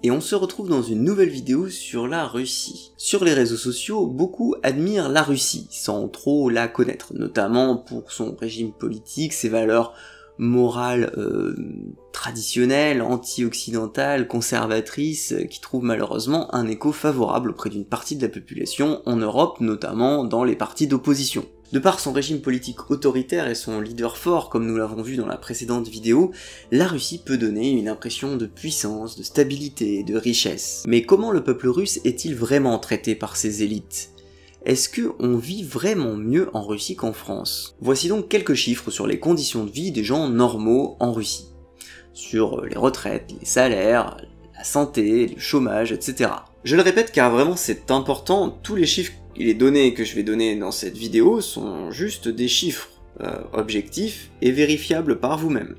Et on se retrouve dans une nouvelle vidéo sur la Russie. Sur les réseaux sociaux, beaucoup admirent la Russie, sans trop la connaître, notamment pour son régime politique, ses valeurs morales traditionnelles, anti-occidentales, conservatrices, qui trouvent malheureusement un écho favorable auprès d'une partie de la population en Europe, notamment dans les partis d'opposition. De par son régime politique autoritaire et son leader fort, comme nous l'avons vu dans la précédente vidéo, la Russie peut donner une impression de puissance, de stabilité, de richesse. Mais comment le peuple russe est-il vraiment traité par ses élites ? Est-ce qu'on vit vraiment mieux en Russie qu'en France? Voici donc quelques chiffres sur les conditions de vie des gens normaux en Russie. Sur les retraites, les salaires, la santé, le chômage, etc. Je le répète car vraiment c'est important, tous les chiffres et les données que je vais donner dans cette vidéo sont juste des chiffres objectifs et vérifiables par vous-même.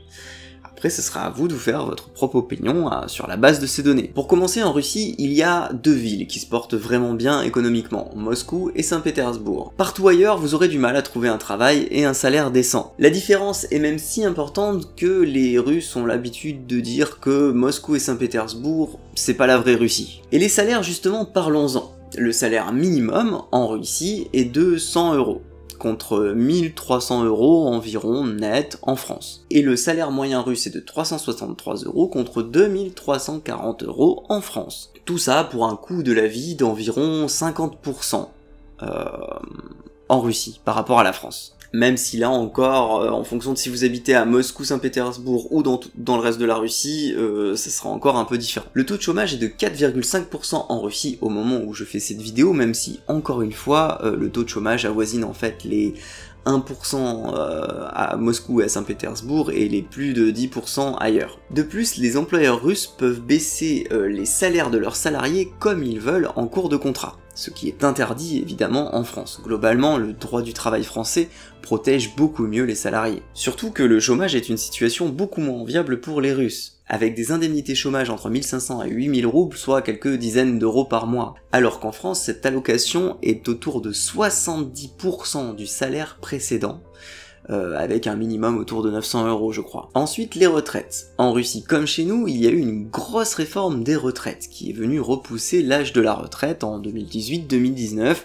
Après, ce sera à vous de vous faire votre propre opinion sur la base de ces données. Pour commencer, en Russie, il y a deux villes qui se portent vraiment bien économiquement, Moscou et Saint-Pétersbourg. Partout ailleurs, vous aurez du mal à trouver un travail et un salaire décent. La différence est même si importante que les Russes ont l'habitude de dire que Moscou et Saint-Pétersbourg, c'est pas la vraie Russie. Et les salaires, justement, parlons-en. Le salaire minimum en Russie est de 100 €, contre 1300 € environ net en France. Et le salaire moyen russe est de 363 € contre 2340 € en France. Tout ça pour un coût de la vie d'environ 50% en Russie par rapport à la France. Même si là encore, en fonction de si vous habitez à Moscou, Saint-Pétersbourg ou dans le reste de la Russie, ça sera encore un peu différent. Le taux de chômage est de 4,5% en Russie au moment où je fais cette vidéo, même si, encore une fois, le taux de chômage avoisine en fait les 1% à Moscou et à Saint-Pétersbourg et les plus de 10% ailleurs. De plus, les employeurs russes peuvent baisser les salaires de leurs salariés comme ils veulent en cours de contrat, ce qui est interdit évidemment en France. Globalement, le droit du travail français protège beaucoup mieux les salariés. Surtout que le chômage est une situation beaucoup moins enviable pour les Russes, avec des indemnités chômage entre 1500 et 8000 roubles, soit quelques dizaines d'euros par mois. Alors qu'en France, cette allocation est autour de 70% du salaire précédent, avec un minimum autour de 900 € je crois. Ensuite, les retraites. En Russie comme chez nous, il y a eu une grosse réforme des retraites, qui est venue repousser l'âge de la retraite en 2018-2019,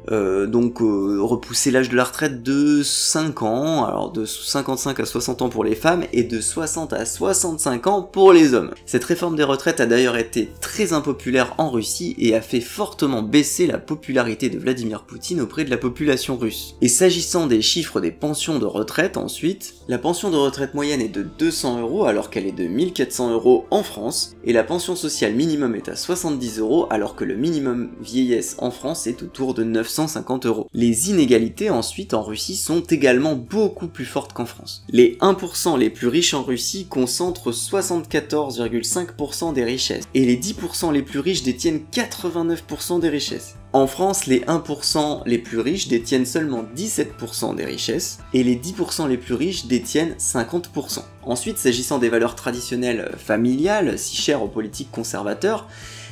repousser l'âge de la retraite de 5 ans, alors de 55 à 60 ans pour les femmes et de 60 à 65 ans pour les hommes. Cette réforme des retraites a d'ailleurs été très impopulaire en Russie et a fait fortement baisser la popularité de Vladimir Poutine auprès de la population russe. Et s'agissant des chiffres des pensions de retraite ensuite, la pension de retraite moyenne est de 200 € alors qu'elle est de 1400 € en France, et la pension sociale minimum est à 70 € alors que le minimum vieillesse en France est autour de 950 €. Les inégalités ensuite en Russie sont également beaucoup plus fortes qu'en France. Les 1% les plus riches en Russie concentrent 74,5% des richesses, et les 10% les plus riches détiennent 89% des richesses. En France, les 1% les plus riches détiennent seulement 17% des richesses, et les 10% les plus riches détiennent 50%. Ensuite, s'agissant des valeurs traditionnelles familiales, si chères aux politiques conservateurs,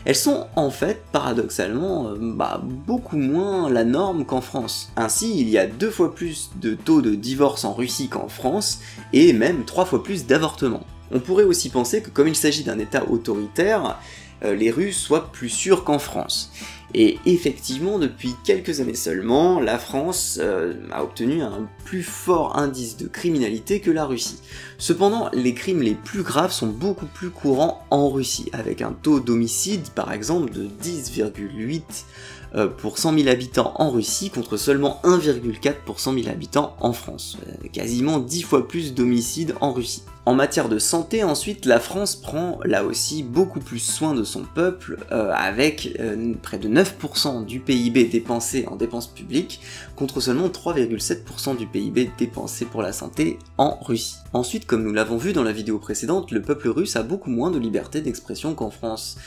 elles sont en fait, paradoxalement, beaucoup moins la norme qu'en France. Ainsi, il y a 2 fois plus de taux de divorce en Russie qu'en France, et même 3 fois plus d'avortements. On pourrait aussi penser que comme il s'agit d'un état autoritaire, les Russes soient plus sûrs qu'en France. Et effectivement, depuis quelques années seulement, la France a obtenu un plus fort indice de criminalité que la Russie. Cependant, les crimes les plus graves sont beaucoup plus courants en Russie, avec un taux d'homicide par exemple de 10,8 pour 100 000 habitants en Russie contre seulement 1,4 pour 100 000 habitants en France. Quasiment 10 fois plus d'homicides en Russie. En matière de santé, ensuite, la France prend là aussi beaucoup plus soin de son peuple, avec près de 9% du PIB dépensé en dépenses publiques, contre seulement 3,7% du PIB dépensé pour la santé en Russie. Ensuite, comme nous l'avons vu dans la vidéo précédente, le peuple russe a beaucoup moins de liberté d'expression qu'en France,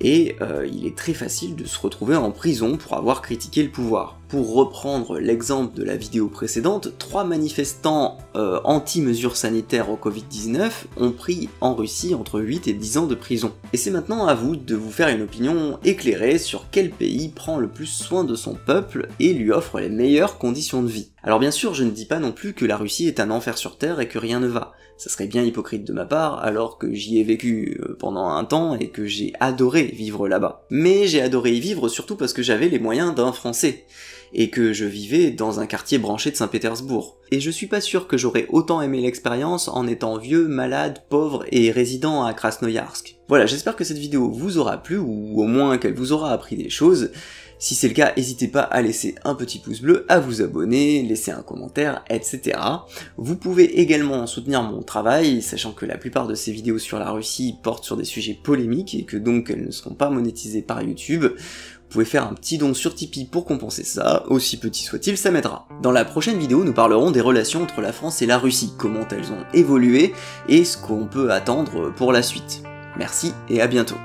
et il est très facile de se retrouver en prison pour avoir critiqué le pouvoir. Pour reprendre l'exemple de la vidéo précédente, 3 manifestants anti-mesures sanitaires au Covid-19 ont pris en Russie entre 8 et 10 ans de prison. Et c'est maintenant à vous de vous faire une opinion éclairée sur quel pays prend le plus soin de son peuple et lui offre les meilleures conditions de vie. Alors bien sûr, je ne dis pas non plus que la Russie est un enfer sur terre et que rien ne va. Ça serait bien hypocrite de ma part, alors que j'y ai vécu pendant un temps et que j'ai adoré vivre là-bas. Mais j'ai adoré y vivre surtout parce que j'avais les moyens d'un Français, et que je vivais dans un quartier branché de Saint-Pétersbourg. Et je suis pas sûr que j'aurais autant aimé l'expérience en étant vieux, malade, pauvre et résidant à Krasnoïarsk. Voilà, j'espère que cette vidéo vous aura plu, ou au moins qu'elle vous aura appris des choses. Si c'est le cas, n'hésitez pas à laisser un petit pouce bleu, à vous abonner, laisser un commentaire, etc. Vous pouvez également soutenir mon travail, sachant que la plupart de ces vidéos sur la Russie portent sur des sujets polémiques et que donc elles ne seront pas monétisées par YouTube. Vous pouvez faire un petit don sur Tipeee pour compenser ça, aussi petit soit-il, ça m'aidera. Dans la prochaine vidéo, nous parlerons des relations entre la France et la Russie, comment elles ont évolué et ce qu'on peut attendre pour la suite. Merci et à bientôt.